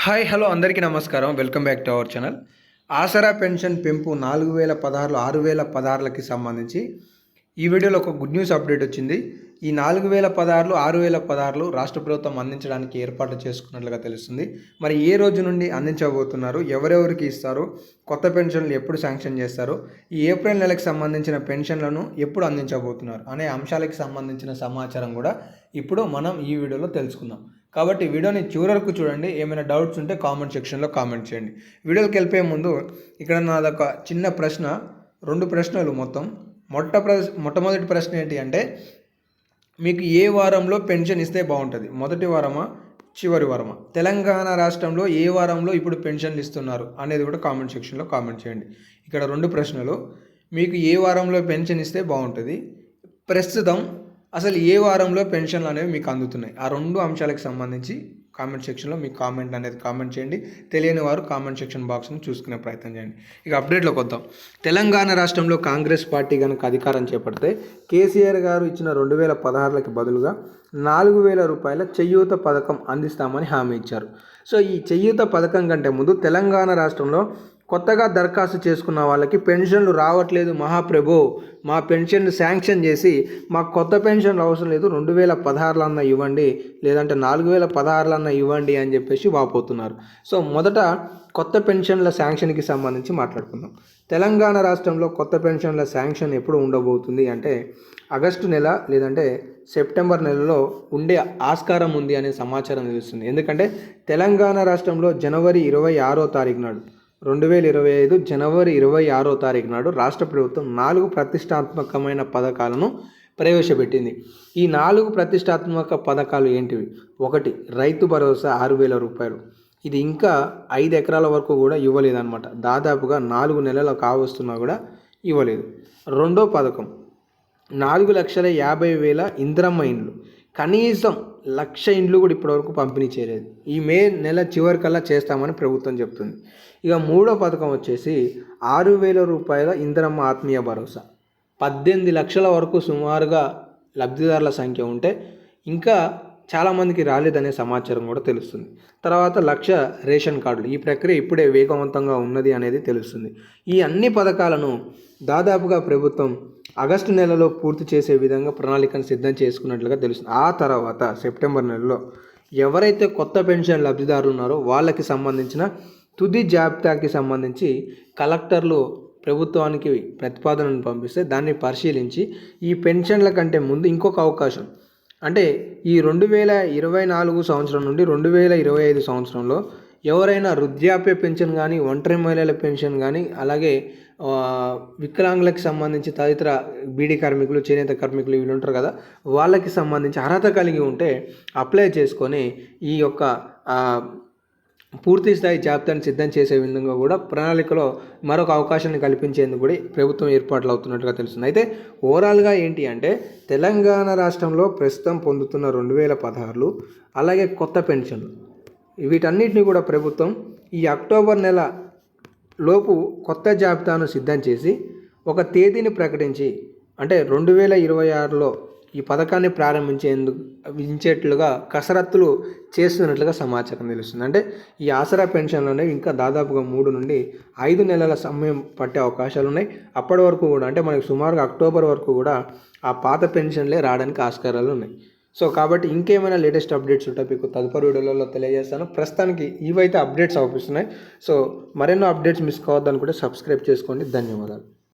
Hi hello అందరికీ నమస్కారం. Welcome back to our channel. Aasara pension పెంపు 4016 6016లకి సంబంధించి ఈ వీడియోలో ఒక గుడ్ న్యూస్ అప్డేట్ వచ్చింది. ఈ 4016 6016 రాష్ట్ర ప్రభుత్వం అందించడానికి ఏర్పాట్లు చేసుకున్నట్లుగా తెలుస్తుంది. మరి ఏ రోజు నుండి అందించబోతున్నారు, ఎవరెవరికి ఇస్తారు, కొత్త పెన్షన్లు ఎప్పుడు శాంక్షన్ చేస్తారు, ఈ ఏప్రిల్ నెలకు సంబంధించిన పెన్షన్లను ఎప్పుడు అందించబోతున్నారు అనే అంశాలకు సంబంధించిన సమాచారం కూడా ఇప్పుడు మనం ఈ వీడియోలో తెలుసుకుందాం. కాబట్టి వీడియోని చివరి వరకు చూడండి. ఏమైనా డౌట్స్ ఉంటే కామెంట్ సెక్షన్లో కామెంట్ చేయండి. వీడియోకి వెళ్ళిపోయే ముందు ఇక్కడ నాదొక చిన్న ప్రశ్న, 2 ప్రశ్నలు మొత్తం. మొట్టమొదటి ప్రశ్న ఏంటి అంటే, మీకు ఏ వారంలో పెన్షన్ ఇస్తే బాగుంటుంది? మొదటి వారమా, చివరి వారమా? తెలంగాణ రాష్ట్రంలో ఏ వారంలో ఇప్పుడు పెన్షన్లు ఇస్తున్నారు అనేది కూడా కామెంట్ సెక్షన్లో కామెంట్ చేయండి. ఇక్కడ 2 ప్రశ్నలు. మీకు ఏ వారంలో పెన్షన్ ఇస్తే బాగుంటుంది, ప్రస్తుతం అసలు ఏ వారంలో పెన్షన్లు అనేవి మీకు అందుతున్నాయి? ఆ 2 అంశాలకు సంబంధించి కామెంట్ సెక్షన్లో మీ కామెంట్ అనేది కామెంట్ చేయండి. తెలియని వారు కామెంట్ సెక్షన్ బాక్స్ని చూసుకునే ప్రయత్నం చేయండి. ఇక అప్డేట్లోకి వద్దాం. తెలంగాణ రాష్ట్రంలో కాంగ్రెస్ పార్టీ కనుక అధికారం చేపడితే కేసీఆర్ గారు ఇచ్చిన 2016లకి బదులుగా 4000 రూపాయల చేయూత పథకం అందిస్తామని హామీ ఇచ్చారు. సో ఈ చేయూత పథకం కంటే ముందు తెలంగాణ రాష్ట్రంలో కొత్తగా దరఖాస్తు చేసుకున్న వాళ్ళకి పెన్షన్లు రావట్లేదు మహాప్రభు, మా పెన్షన్లు శాంక్షన్ చేసి మాకు కొత్త పెన్షన్లు అవసరం లేదు, 2016 అన్న ఇవ్వండి, లేదంటే 4016 అన్న ఇవ్వండి అని చెప్పేసి వాపోతున్నారు. సో మొదట కొత్త పెన్షన్ల శాంక్షన్కి సంబంధించి మాట్లాడుకుందాం. తెలంగాణ రాష్ట్రంలో కొత్త పెన్షన్ల శాంక్షన్ ఎప్పుడు ఉండబోతుంది అంటే ఆగస్టు నెల లేదంటే సెప్టెంబర్ నెలలో ఉండే ఆస్కారం ఉంది అనే సమాచారం తెలుస్తుంది. ఎందుకంటే తెలంగాణ రాష్ట్రంలో జనవరి 26వ తారీఖు నాడు 2025 జనవరి 26వ తారీఖు నాడు రాష్ట్ర ప్రభుత్వం 4 ప్రతిష్టాత్మకమైన పథకాలను ప్రవేశపెట్టింది. ఈ 4 ప్రతిష్టాత్మక పథకాలు ఏంటివి? 1, రైతు భరోసా 6000 రూపాయలు. ఇది ఇంకా 5 ఎకరాల వరకు కూడా ఇవ్వలేదన్నమాట. దాదాపుగా 4 నెలలు కావస్తున్నా కూడా ఇవ్వలేదు. 2వ పథకం 4,50,000 ఇందిరమ్మ ఇండ్లు. కనీసం 1,00,000 ఇండ్లు కూడా ఇప్పటివరకు పంపిణీ చేయలేదు. ఈ మే నెల చివరికల్లా చేస్తామని ప్రభుత్వం చెప్తుంది. ఇక 3వ పథకం వచ్చేసి 6,000 రూపాయల ఇందిరమ్మ ఆత్మీయ భరోసా. 18 లక్షల వరకు సుమారుగా లబ్ధిదారుల సంఖ్య ఉంటే ఇంకా చాలామందికి రాలేదనే సమాచారం కూడా తెలుస్తుంది. తర్వాత 1,00,000 రేషన్ కార్డులు. ఈ ప్రక్రియ ఇప్పుడే వేగవంతంగా ఉన్నది అనేది తెలుస్తుంది. ఈ అన్ని పథకాలను దాదాపుగా ప్రభుత్వం ఆగస్టు నెలలో పూర్తి చేసే విధంగా ప్రణాళికను సిద్ధం చేసుకున్నట్లుగా తెలుస్తుంది. ఆ తర్వాత సెప్టెంబర్ నెలలో ఎవరైతే కొత్త పెన్షన్ లబ్ధిదారులు ఉన్నారో వాళ్ళకి సంబంధించిన తుది జాబితాకి సంబంధించి కలెక్టర్లు ప్రభుత్వానికి ప్రతిపాదనను పంపిస్తే దాన్ని పరిశీలించి ఈ పెన్షన్ల కంటే ముందు ఇంకొక అవకాశం అంటే ఈ 2024 సంవత్సరం నుండి 2025 సంవత్సరంలో ఎవరైనా వృద్ధాప్య పెన్షన్ కానీ, ఒంటరి మహిళల పెన్షన్ కానీ, అలాగే వికలాంగులకు సంబంధించి తదితర బీడీ కార్మికులు, చేనేత కార్మికులు వీళ్ళు ఉంటారు కదా, వాళ్ళకి సంబంధించి అర్హత కలిగి ఉంటే అప్లై చేసుకొని ఈ యొక్క పూర్తి స్థాయి జాబితాను సిద్ధం చేసే విధంగా కూడా ప్రణాళికలో మరొక అవకాశాన్ని కల్పించేందుకు కూడా ప్రభుత్వం ఏర్పాట్లు అవుతున్నట్టుగా తెలుస్తుంది. అయితే ఓవరాల్గా ఏంటి అంటే తెలంగాణ రాష్ట్రంలో ప్రస్తుతం పొందుతున్న 2016 అలాగే కొత్త పెన్షన్లు వీటన్నిటిని కూడా ప్రభుత్వం ఈ అక్టోబర్ నెల లోపు కొత్త జాబితాను సిద్ధం చేసి ఒక తేదీని ప్రకటించి అంటే 2026లో ఈ పథకాన్ని ప్రారంభించేట్లుగా కసరత్తులు చేస్తున్నట్లుగా సమాచారం తెలుస్తుంది. అంటే ఈ ఆసరా పెన్షన్లు అనేవి ఇంకా దాదాపుగా 3 నుండి 5 నెలల సమయం పట్టే అవకాశాలు ఉన్నాయి. అప్పటి వరకు కూడా అంటే మనకి సుమారుగా అక్టోబర్ వరకు కూడా ఆ పాత పెన్షన్లే రావడానికి ఆస్కారాలు ఉన్నాయి. సో కాబట్టి ఇంకేమైనా లేటెస్ట్ అప్డేట్స్ ఉంటే మీకు తదుపరి వీడియోలలో తెలియజేస్తాను. ప్రస్తుతానికి ఇవైతే అప్డేట్స్ అవుపిస్తున్నాయి. సో మరెన్నో అప్డేట్స్ మిస్ కావద్దు అనుకుంటే సబ్స్క్రైబ్ చేసుకోండి. ధన్యవాదాలు.